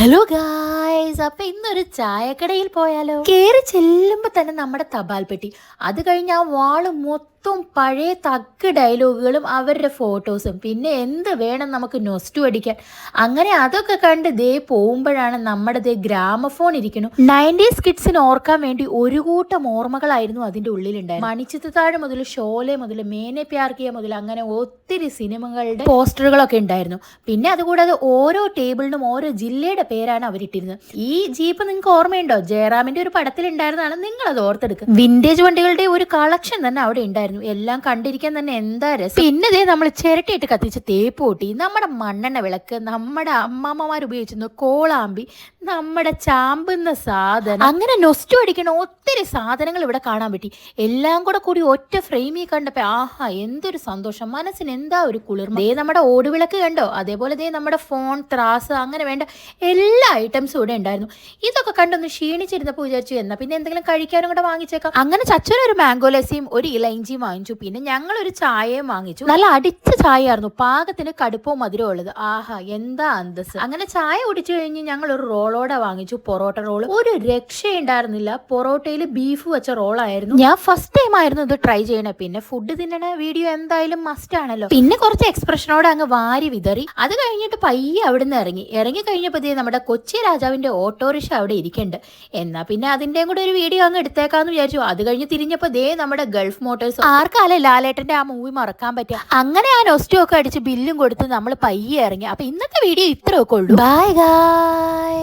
Hello guys, അപ്പൊ ഇന്നൊരു ചായക്കടയിൽ പോയാലോ? കേറി ചെല്ലുമ്പോ തന്നെ നമ്മുടെ തപാൽ പെട്ടി, അത് കഴിഞ്ഞ് ആ വാള് മൊത്തം പഴയ തഗ് ഡയലോഗുകളും അവരുടെ ഫോട്ടോസും, പിന്നെ എന്ത് വേണം നമുക്ക് നൊസ്റ്റു അടിക്കാൻ. അങ്ങനെ അതൊക്കെ കണ്ട് ദേ പോകുമ്പോഴാണ് നമ്മുടെ ദേ ഗ്രാമഫോൺ ഇരിക്കുന്നു. 90s കിഡ്സിന് ഓർക്കാൻ വേണ്ടി ഒരു കൂട്ടം ഓർമ്മകളായിരുന്നു അതിന്റെ ഉള്ളിലുണ്ടായത്. മണിച്ചിത്രത്താഴ് മുതൽ ഷോലെ മുതൽ മേനെ പ്യാർ കിയ മുതൽ അങ്ങനെ ഒത്തിരി സിനിമകളുടെ പോസ്റ്ററുകളൊക്കെ ഉണ്ടായിരുന്നു. പിന്നെ അതുകൂടാതെ ഓരോ ടേബിളിനും ഓരോ ജില്ലയുടെ പേരാണ് അവരിട്ടിരുന്നത്. ഈ ജീപ്പ് നിങ്ങൾക്ക് ഓർമ്മയുണ്ടോ? ജയറാമിന്റെ ഒരു പടത്തിൽ ഉണ്ടായിരുന്നതാണ്. നിങ്ങൾ അത് ഓർത്തെടുക്കുക. വിന്റേജ് വണ്ടികളുടെ ഒരു കളക്ഷൻ തന്നെ അവിടെ ഉണ്ടായിരുന്നു. എല്ലാം കണ്ടിരിക്കാൻ തന്നെ എന്താ രസം. പിന്നെ ദേ നമ്മൾ ചിരട്ടയിട്ട് കത്തിച്ച തേപ്പ് കൂട്ടി, നമ്മുടെ മണ്ണെണ്ണ വിളക്ക്, നമ്മുടെ അമ്മമ്മമാർ ഉപയോഗിച്ചിരുന്ന കോളാമ്പി, നമ്മുടെ ചാമ്പുന്ന സാധനം, അങ്ങനെ നൊസ്റ്റു അടിക്കണ ഒത്തിരി സാധനങ്ങൾ ഇവിടെ കാണാൻ പറ്റി. എല്ലാം കൂടി ഒറ്റ ഫ്രെയിമിൽ കണ്ടപ്പോ ആഹാ എന്തൊരു സന്തോഷം, മനസ്സിന് എന്താ ഒരു കുളിർമ. ദേ നമ്മുടെ ഓടുവിളക്ക് കണ്ടോ? അതേപോലെ ദേ നമ്മുടെ ഫോൺ, ത്രാസ്, അങ്ങനെ വേണ്ട എല്ലാ ഐറ്റംസും ഇവിടെ ഉണ്ടായിരുന്നു. ഇതൊക്കെ കണ്ടൊന്ന് ക്ഷീണിച്ചിരുന്നപ്പോൾ വിചാരിച്ചു എന്നാ പിന്നെ എന്തെങ്കിലും കഴിക്കാനും കൂടെ വാങ്ങിച്ചേക്കാം. അങ്ങനെ ചച്ചനൊരു മാംഗോ ലസ്സിയും ഒരു ഇലയിഞ്ചിയും വാങ്ങിച്ചു. പിന്നെ ഞങ്ങൾ ഒരു ചായയും വാങ്ങിച്ചു. നല്ല അടിച്ച ചായ ആയിരുന്നു, പാകത്തിന് കടുപ്പവും മധുരവും ഉള്ളത്. ആഹാ എന്താ അന്തസ്. അങ്ങനെ ചായ കുടിച്ചു കഴിഞ്ഞ് ഞങ്ങൾ ഒരു റോളോടെ വാങ്ങിച്ചു, പൊറോട്ട റോള്. ഒരു രക്ഷയുണ്ടായിരുന്നില്ല. പൊറോട്ടയിൽ ബീഫ് വെച്ച റോളായിരുന്നു. ഞാൻ ഫസ്റ്റ് ടൈം ആയിരുന്നു ഇത് ട്രൈ ചെയ്യണേ. പിന്നെ ഫുഡ് തിന്നണ വീഡിയോ എന്തായാലും മസ്റ്റ് ആണല്ലോ. പിന്നെ കുറച്ച് എക്സ്പ്രഷനോടെ അങ്ങ് വാരി വിതറി. അത് കഴിഞ്ഞിട്ട് പയ്യെ അവിടുന്ന് ഇറങ്ങി കഴിഞ്ഞപ്പോൾ നമ്മുടെ കൊച്ചി രാജാവിന്റെ ഓട്ടോറിക്ഷ അവിടെ ഇരിക്കുന്നുണ്ട്. എന്നാ പിന്നെ അതിന്റെയും കൂടെ ഒരു വീഡിയോ അങ്ങ് എടുത്തേക്കാന്ന് വിചാരിച്ചു. അത് കഴിഞ്ഞ് തിരിഞ്ഞപ്പോൾ ദേ നമ്മുടെ ഗൾഫ് മോട്ടോഴ്സ്. ആർക്കാലേ ലാലേട്ടന്റെ ആ മൂവി മറക്കാൻ പറ്റുക. അങ്ങനെ ആ നൊസ്റ്റു ഒക്കെ അടിച്ച് ബില്ലും കൊടുത്ത് നമ്മൾ പയ്യെ ഇറങ്ങി. അപ്പൊ ഇന്നത്തെ വീഡിയോ ഇത്രയൊക്കെ ഉള്ളൂ. ബൈ ഗായ്.